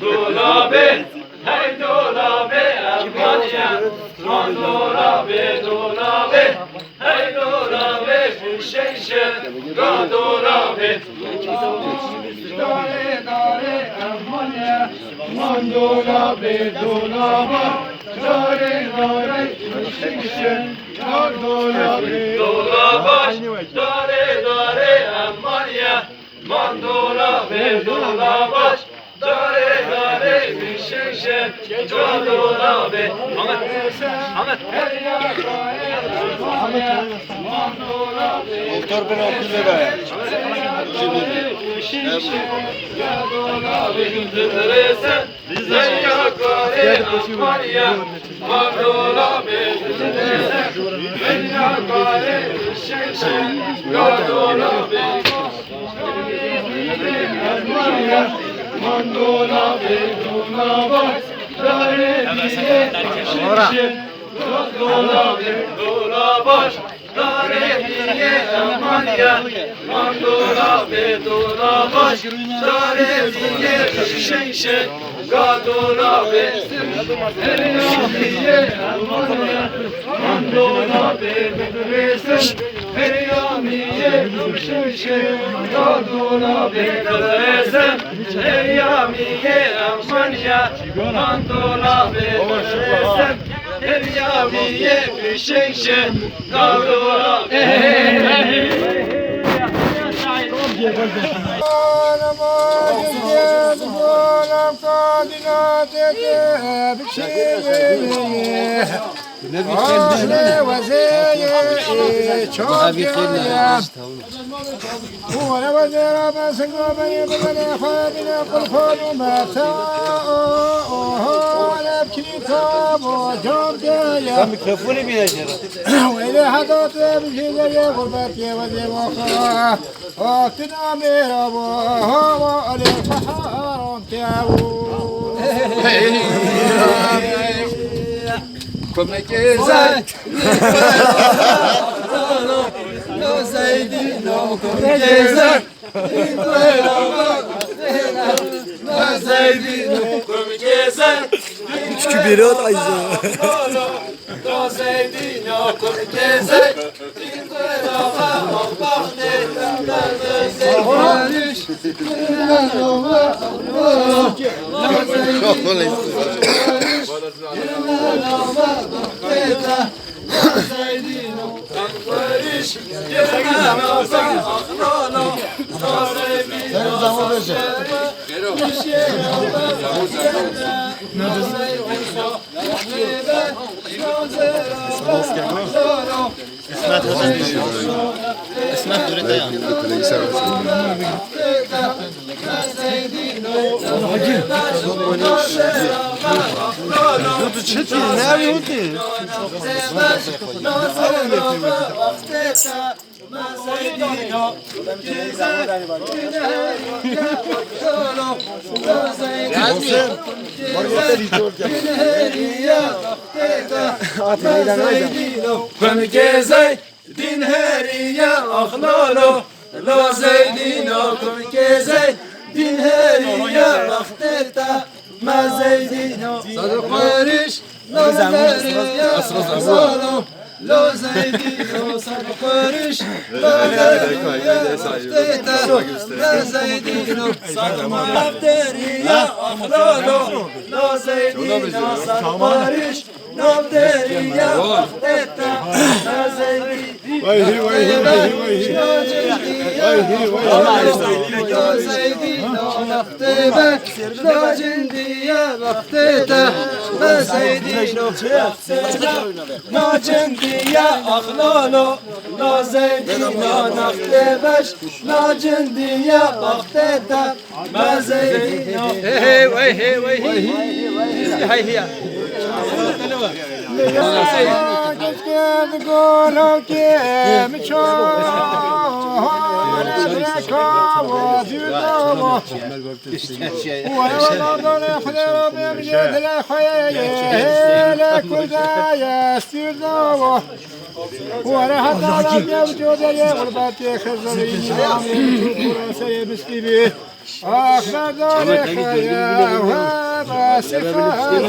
Dolabe, hey dolabe, Almanya. Dolabe, dolabe, hey dolabe, Fuşeşe, dolabe. Dare, dare, Almanya. Dolabe, dolaba, dare, dare, Fuşeşe, dolabe. Dolabaş, dare, dare, Almanya. Dolabe, dolabaş. Dare dare fişeşe dolabe. Ahmet. Doktor ben okuyla be. Mandola beduna bak, dare diye şişe. Mandola beduna baş, dare diye aman ya. Mandola beduna baş, dare diye şişe. Gadola beduna diye aman ya. Mandola beduna Eyyamiye şişe. Gadola beduna Eyyamiye Almanya, Mandola bedresem, Eyyamiye Fişeşe, Gadola Mikrofonu bineceğim. وإلى حضرت بجلال غربت وزي وخا وقتنا مرابو وعلي الفحار تاو Come gezar, no zeydi, no come gezar, no zeydi, no come gezar. Üç küberi at ayıza. No zeydi, no come gezar. Esnaf ürete yani. Ne yapıyorsun? Come gezay, din heriye akhlalo, la zeydino come gezay, din heriye akhteta, ma zeydino sadqarish, la zeydino akhlalo, la zeydino sadqarish, la zeydino la zeydino sadqariya akhlalo, la zeydino sadqarish. Nabderiya ahteta nazeli ويهي ويهي ويهي nazeli nafteba nacendiya ahteta nazeli nacendiya akhlalo nazeli naftebaş nacendiya ahteta nazeli hey hey hey hey hey yer golo ke micho rekavo züdavo وَيَوَضَّنَ خَلَرَ بِمْجَدْ الْخَيَّ لَكُلْدَيَ سِرْدَوَ وَرَحَتَ عَلَى يَوْجُدَ يَغْرْبَتِ خَزَرِينِ وَمِنْ سَيَ بِسْكِبِ أَخْبَرْ دَارِ خَيَّ وَهَذَا سِفَهَ